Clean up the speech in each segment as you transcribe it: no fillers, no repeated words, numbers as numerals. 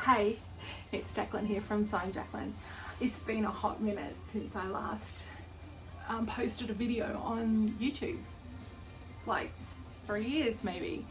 Hey, it's Jacqueline here from Sign Jacqueline. It's been a hot minute since I last posted a video on YouTube, like 3 years maybe.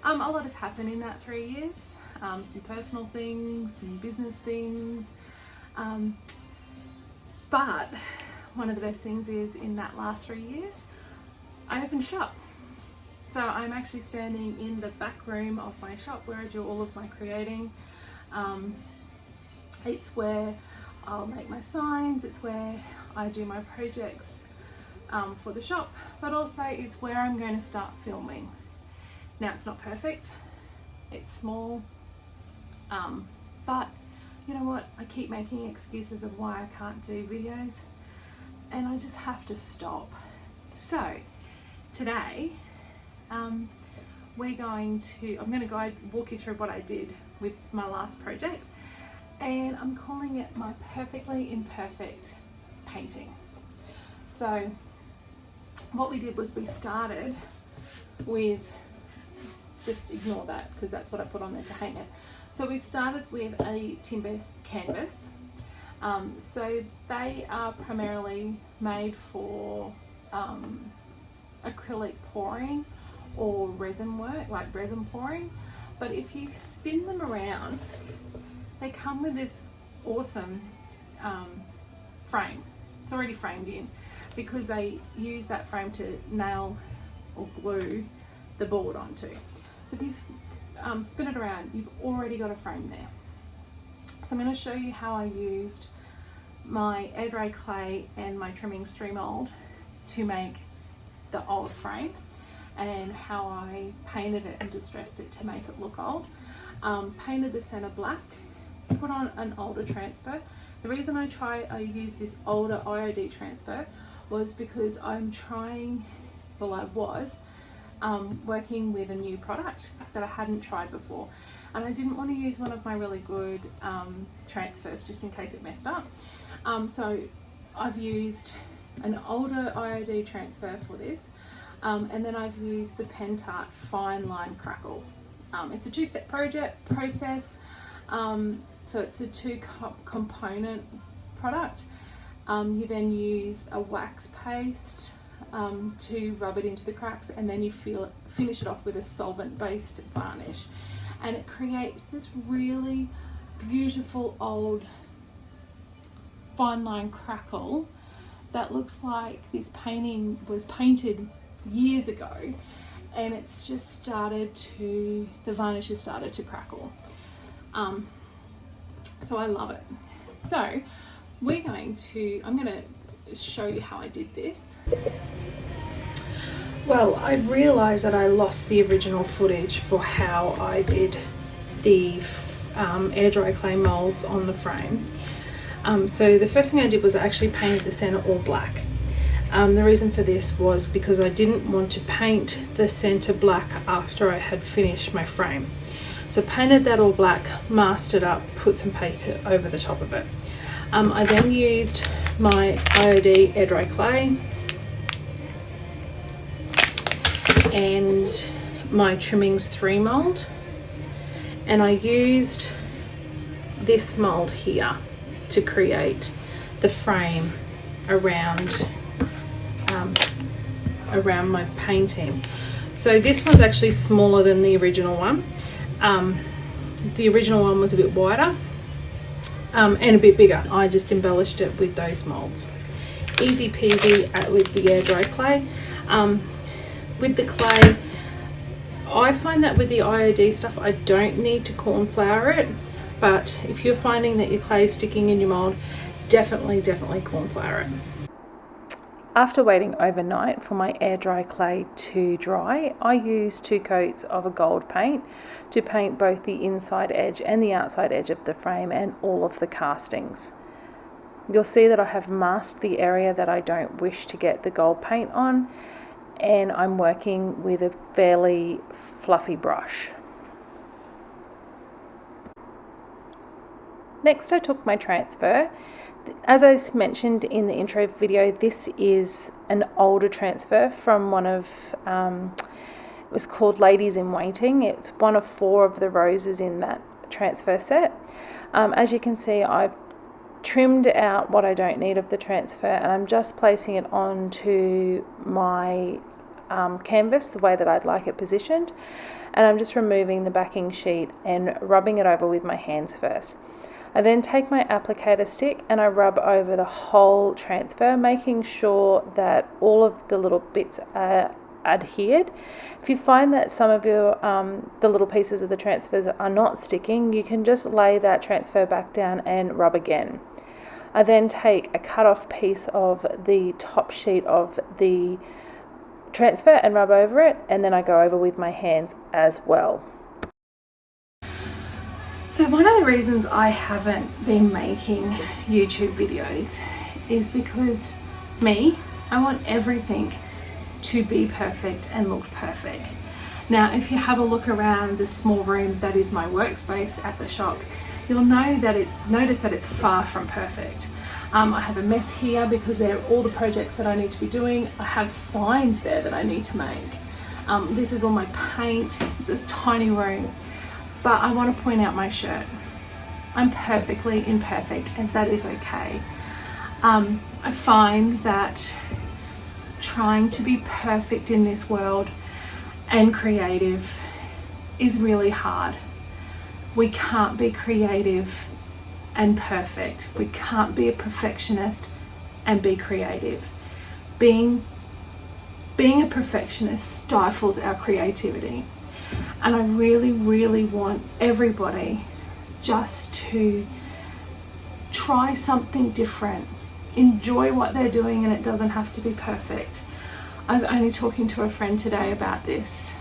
A lot has happened in that 3 years, some personal things, some business things, but one of the best things is in that last 3 years, I opened shop. So I'm actually standing in the back room of my shop where I do all of my creating. It's where I'll make my signs, it's where I do my projects for the shop, but also it's where I'm going to start filming. Now it's not perfect, it's small, but you know what, I keep making excuses of why I can't do videos and I just have to stop. So today I'm going to walk you through what I did with my last project, and I'm calling it my perfectly imperfect painting. So what we did was we started with, just ignore that because that's what I put on there to hang it. So we started with a timber canvas. So they are primarily made for acrylic pouring or resin work, like resin pouring. But if you spin them around, they come with this awesome frame. It's already framed in because they use that frame to nail or glue the board onto. So if you spin it around, you've already got a frame there. So I'm going to show you how I used my air dry clay and my trimmings 3 mold to make the old frame, and how I painted it and distressed it to make it look old. Painted the center black, put on an older transfer. The reason I used this older IOD transfer was because I was working with a new product that I hadn't tried before, and I didn't want to use one of my really good transfers just in case it messed up. So I've used an older IOD transfer for this, and then I've used the Pentart Fine Line Crackle. It's a 2-step process, so it's a 2-component product. You then use a wax paste to rub it into the cracks, and then you finish it off with a solvent-based varnish, and it creates this really beautiful old fine line crackle that looks like this painting was painted years ago, and it's just the varnish has started to crackle. So I love it. So I'm going to show you how I did this. Well, I've realized that I lost the original footage for how I did the air dry clay molds on the frame. So the first thing I did was I actually painted the center all black. The reason for this was because I didn't want to paint the center black after I had finished my frame. So painted that all black, masked it up, put some paper over the top of it. I then used my IOD air dry clay and my trimmings 3 mold, and I used this mold here to create the frame around my painting. So this one's actually smaller than the original one. The original one was a bit wider and a bit bigger. I just embellished it with those molds. Easy peasy with the air dry clay. With the clay, I find that with the IOD stuff I don't need to corn flour it, but if you're finding that your clay is sticking in your mold, definitely corn flour it. After waiting overnight for my air dry clay to dry, I used 2 coats of a gold paint to paint both the inside edge and the outside edge of the frame and all of the castings. You'll see that I have masked the area that I don't wish to get the gold paint on, and I'm working with a fairly fluffy brush. Next I took my transfer. As I mentioned in the intro video, this is an older transfer from one of, it was called Ladies in Waiting. It's one of 4 of the roses in that transfer set. As you can see, I've trimmed out what I don't need of the transfer, and I'm just placing it onto my canvas the way that I'd like it positioned, and I'm just removing the backing sheet and rubbing it over with my hands first. I then take my applicator stick and I rub over the whole transfer, making sure that all of the little bits are adhered. If you find that some of your the little pieces of the transfers are not sticking, you can just lay that transfer back down and rub again. I then take a cut off piece of the top sheet of the transfer and rub over it, and then I go over with my hands as well. So one of the reasons I haven't been making YouTube videos is because I want everything to be perfect and look perfect. Now, if you have a look around the small room that is my workspace at the shop, you'll notice that it's far from perfect. I have a mess here because they're all the projects that I need to be doing. I have signs there that I need to make. This is all my paint, this tiny room. But I want to point out my shirt. I'm perfectly imperfect, and that is okay. I find that trying to be perfect in this world and creative is really hard. We can't be creative and perfect. We can't be a perfectionist and be creative. Being a perfectionist stifles our creativity. And I really, really want everybody just to try something different. Enjoy what they're doing, and it doesn't have to be perfect. I was only talking to a friend today about this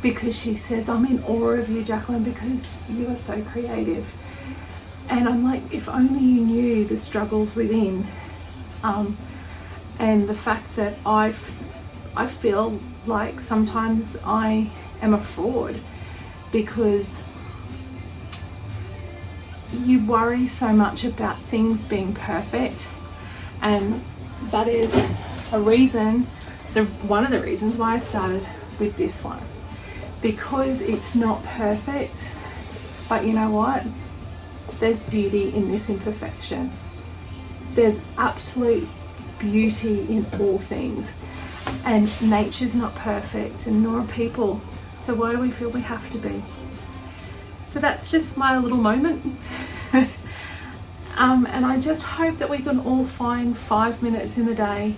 because she says, I'm in awe of you, Jacqueline, because you are so creative. And I'm like, if only you knew the struggles within, and the fact that I feel like sometimes I am a fraud because you worry so much about things being perfect, and that is one of the reasons why I started with this one, because it's not perfect, but you know what? There's beauty in this imperfection. There's absolute beauty in all things. And nature's not perfect, and nor are people. So why do we feel we have to be? So that's just my little moment. And I just hope that we can all find 5 minutes in the day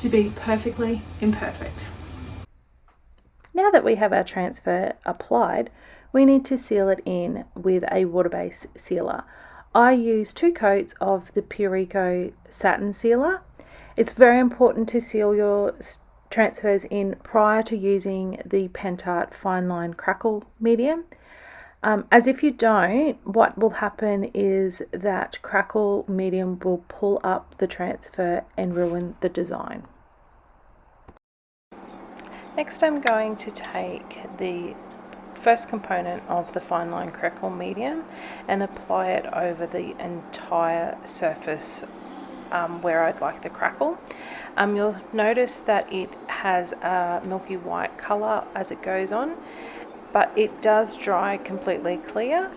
to be perfectly imperfect. Now that we have our transfer applied, we need to seal it in with a water-based sealer. I use 2 coats of the Pureco satin sealer. It's very important to seal your transfers in prior to using the Pentart Fine Line Crackle medium. As if you don't, what will happen is that crackle medium will pull up the transfer and ruin the design. Next, I'm going to take the first component of the Fine Line Crackle medium and apply it over the entire surface where I'd like the crackle. You'll notice that it has a milky white colour as it goes on, but it does dry completely clear.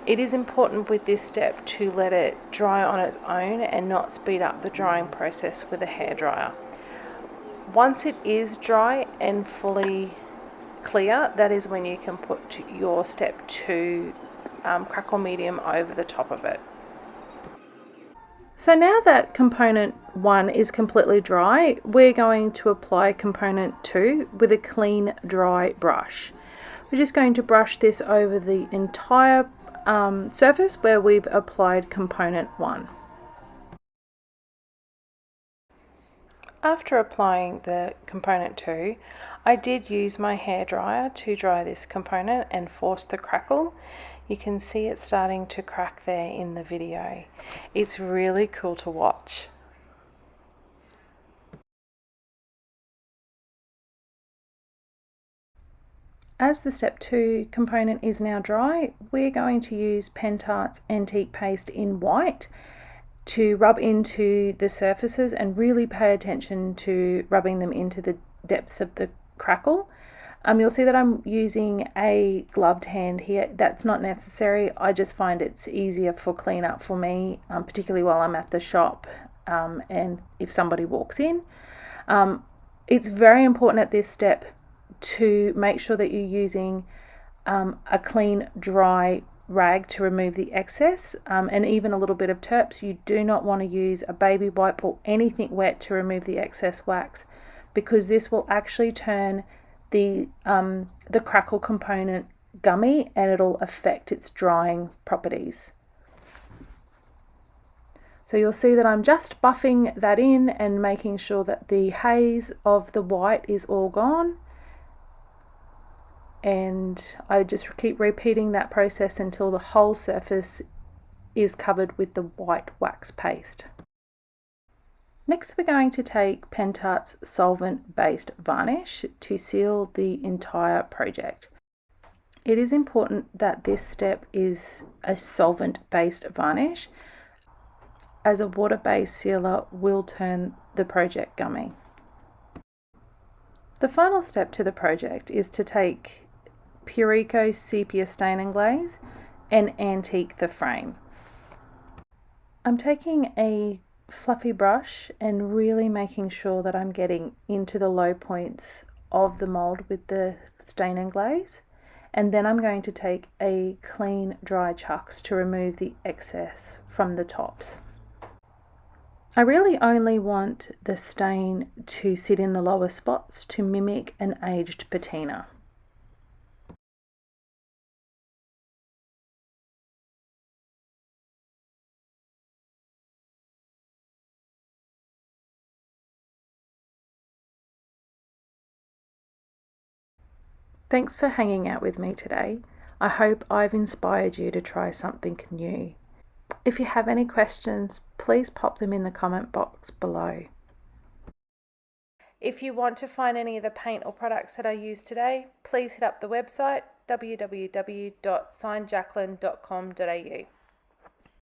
It is important with this step to let it dry on its own and not speed up the drying process with a hairdryer. Once it is dry and fully clear, that is when you can put your step 2 crackle medium over the top of it. So now that component 1 is completely dry, we're going to apply component 2 with a clean, dry brush. We're just going to brush this over the entire surface where we've applied component 1. After applying the component 2, I did use my hairdryer to dry this component and force the crackle. You can see it starting to crack there in the video. It's really cool to watch. As the step 2 component is now dry, we're going to use Pentart's Antique Paste in white to rub into the surfaces and really pay attention to rubbing them into the depths of the crackle. You'll see that I'm using a gloved hand here. That's not necessary. I just find it's easier for cleanup for me, particularly while I'm at the shop and if somebody walks in. It's very important at this step to make sure that you're using a clean, dry rag to remove the excess, and even a little bit of terps. You do not want to use a baby wipe or anything wet to remove the excess wax, because this will actually turn the crackle component gummy and it'll affect its drying properties. So you'll see that I'm just buffing that in and making sure that the haze of the white is all gone. And I just keep repeating that process until the whole surface is covered with the white wax paste. Next, we're going to take Pentart's solvent-based varnish to seal the entire project. It is important that this step is a solvent-based varnish, as a water-based sealer will turn the project gummy. The final step to the project is to take Pureco sepia stain and glaze and antique the frame. I'm taking a fluffy brush and really making sure that I'm getting into the low points of the mold with the stain and glaze, and then I'm going to take a clean dry chucks to remove the excess from the tops. I really only want the stain to sit in the lower spots to mimic an aged patina. Thanks for hanging out with me today. I hope I've inspired you to try something new. If you have any questions, please pop them in the comment box below. If you want to find any of the paint or products that I used today, please hit up the website www.signjacqueline.com.au.